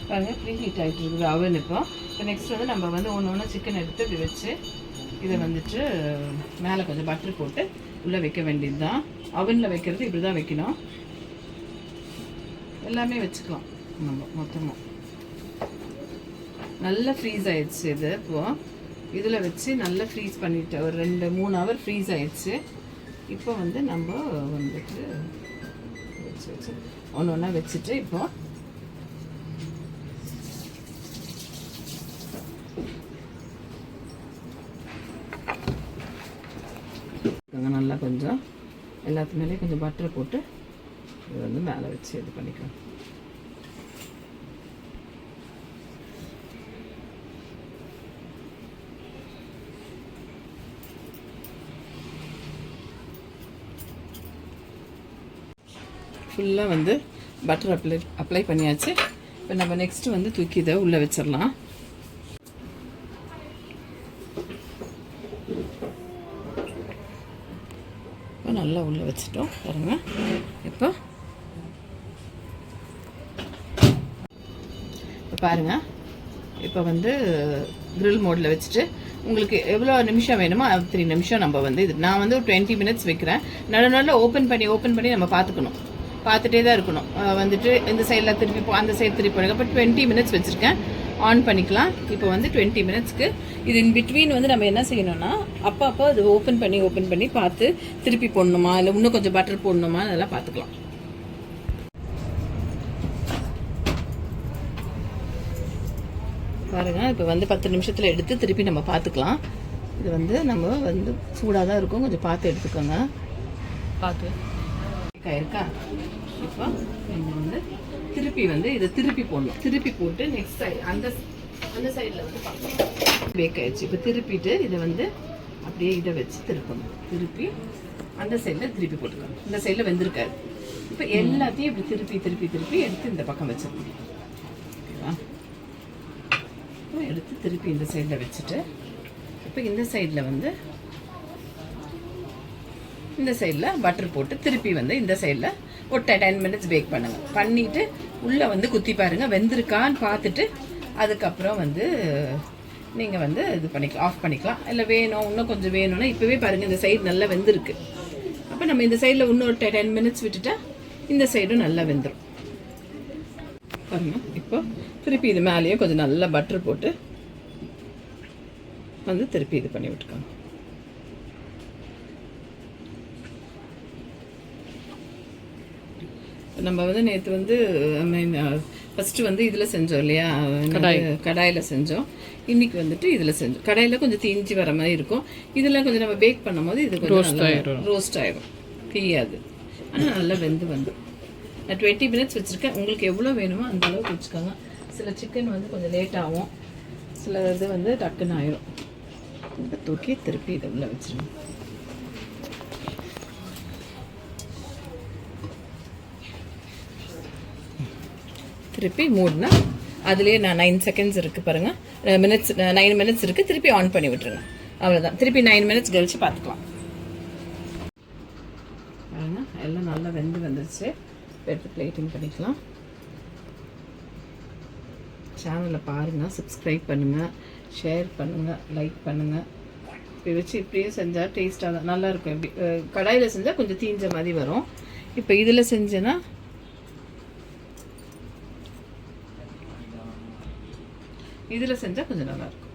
பாருங்கள் pre heat ஆகிட்டு இருக்குது அவன். இப்போ நெக்ஸ்ட் வந்து நம்ம வந்து ஒன்று சிக்கன் எடுத்து இப்படி வச்சு இதை வந்துட்டு மேலே கொஞ்சம் பட்டர் போட்டு உள்ளே வைக்க வேண்டியது தான். அவனில் வைக்கிறது இப்படி தான் வைக்கணும். எல்லாமே வச்சுக்கலாம் நம்ம மொத்தமாக. நல்லா ஃப்ரீஸ் ஆயிடுச்சு இது. இப்போது இதில் வச்சு நல்லா ஃப்ரீஸ் பண்ணிவிட்டு ஒரு 2-3 ஹவர் ஃப்ரீஸ் ஆயிடுச்சு. இப்போ வந்து நம்ம வந்துட்டு வச்சு ஒன்று ஒன்றா வச்சுட்டு இப்போது நல்லா கொஞ்சம் எல்லாத்து மேலேயும் கொஞ்சம் பட்டரை போட்டு இது வந்து மேலே வச்சு இது பண்ணிக்கலாம். ஃபுல்லாக வந்து பட்டர் அப்ளை பண்ணியாச்சு. இப்போ நம்ம நெக்ஸ்ட்டு வந்து தூக்கி இதை உள்ளே வச்சிடலாம். இப்போ நல்லா உள்ளே வச்சுட்டோம் பாருங்க. இப்போ பாருங்கள், இப்போ வந்து க்ரில் மோடில் வச்சுட்டு உங்களுக்கு எவ்வளோ நிமிஷம் வேணுமோ 3 நிமிஷம் நம்ம வந்து இது நான் வந்து ஒரு 20 மினிட்ஸ் வைக்கிறேன். நடுவில் ஓப்பன் பண்ணி நம்ம பார்த்துட்டே தான் இருக்கணும். வந்துட்டு இந்த சைடில் திருப்பி அந்த சைடு திருப்பி போடுங்க. இப்போ 20 மினிட்ஸ் வச்சுருக்கேன். ஆன் பண்ணிக்கலாம். இப்போ வந்து 20 மினிட்ஸ்க்கு இது இன் பிட்வீன் வந்து நம்ம என்ன செய்யணும்னா அப்போ அது ஓப்பன் பண்ணி பார்த்து திருப்பி போடணுமா இல்லை இன்னும் கொஞ்சம் பட்டர் போடணுமா அதெல்லாம் பார்த்துக்கலாம். பாருங்கள், இப்போ வந்து 10 நிமிஷத்தில் எடுத்து திருப்பி நம்ம பார்த்துக்கலாம். இது வந்து நம்ம வந்து சூடாக தான் இருக்கும், கொஞ்சம் பார்த்து எடுத்துக்கோங்க. பார்த்து இருக்கா. இப்போ நம்ம வந்து திருப்பி வந்து இதை திருப்பி போடணும். திருப்பி போட்டு நெக்ஸ்ட் சைடு அந்த சைடில் வந்து பார்க்கலாம். பேக் ஆயிடுச்சு. இப்போ திருப்பிட்டு இதை வந்து அப்படியே இதை வச்சு திருப்பணும். திருப்பி அந்த சைடில் திருப்பி போட்டுக்கணும். இந்த சைடில் வெந்திருக்காது. இப்போ எல்லாத்தையும் இப்படி திருப்பி எடுத்து இந்த பக்கம் வச்சிடணும். ஓகேவா? எடுத்து திருப்பி இந்த சைடில் வச்சுட்டு இப்போ இந்த சைடில் வந்து இந்த சைடில் பட்டர் போட்டு திருப்பி வந்து இந்த சைடில் ஒரு 10 மினிட்ஸ் பேக் பண்ணுங்கள். பண்ணிவிட்டு உள்ளே வந்து குத்தி பாருங்கள் வெந்திருக்கான்னு பார்த்துட்டு அதுக்கப்புறம் வந்து நீங்கள் வந்து இது பண்ணிக்கலாம், ஆஃப் பண்ணிக்கலாம். இல்லை இன்னும் கொஞ்சம் வேணும்னா இப்போவே பாருங்கள் இந்த சைடு நல்லா வெந்திருக்கு. அப்போ நம்ம இந்த சைடில் இன்னொரு 10 மினிட்ஸ் விட்டுட்டா இந்த சைடும் நல்லா வெந்துடும். பாருங்கள், இப்போ திருப்பி இது மேலேயும் கொஞ்சம் நல்லா பட்டர் போட்டு வந்து திருப்பி இது பண்ணி விட்டுருக்காங்க. நம்ம வந்து நேற்று வந்து ஃபஸ்ட்டு வந்து இதில் செஞ்சோம் இல்லையா, கடாயில் செஞ்சோம். இன்றைக்கி வந்துட்டு இதில் செஞ்சோம். கடாயில் கொஞ்சம் தீஞ்சி வர மாதிரி இருக்கும். இதில் கொஞ்சம் நம்ம பேக் பண்ணும் போது இது கொஞ்சம் ரோஸ்ட் ஆகிடும், தீயாது. ஆனால் நல்லா வெந்து வந்துடும். நான் 20 மினிட்ஸ் வச்சுருக்கேன். உங்களுக்கு எவ்வளோ வேணுமோ அந்த அளவுக்கு வச்சுக்கோங்க. சில சிக்கன் வந்து கொஞ்சம் லேட் ஆகும், சில இது வந்து டக்குன்னு ஆயிடும். இப்போ தூக்கி திருப்பி இதை உள்ளே வச்சுருங்க. திருப்பி மூடினா அதுலேயே 9 செகண்ட்ஸ் இருக்குது பாருங்கள். 9 மினிட்ஸ் இருக்குது. திருப்பி ஆன் பண்ணி விட்டுருங்க. அவ்வளோதான். திருப்பி 9 மினிட்ஸ் கழிச்சு பார்த்துக்கலாம். பாருங்கள், எல்லாம் நல்லா வந்துருச்சு. எடுத்து பிளேட்டிங் பண்ணிக்கலாம். சேனலை பாருங்கள், சப்ஸ்கிரைப் பண்ணுங்கள், ஷேர் பண்ணுங்கள், லைக் பண்ணுங்கள். இப்படி வச்சு இப்படியே செஞ்சால் டேஸ்ட்டாக தான் நல்லாயிருக்கும். இப்படி கடாயில் செஞ்சால் கொஞ்சம் தீஞ்ச மாதிரி வரும். இப்போ இதில் செஞ்சேன்னா இதில் செஞ்சால் கொஞ்சம் நல்லாயிருக்கும்.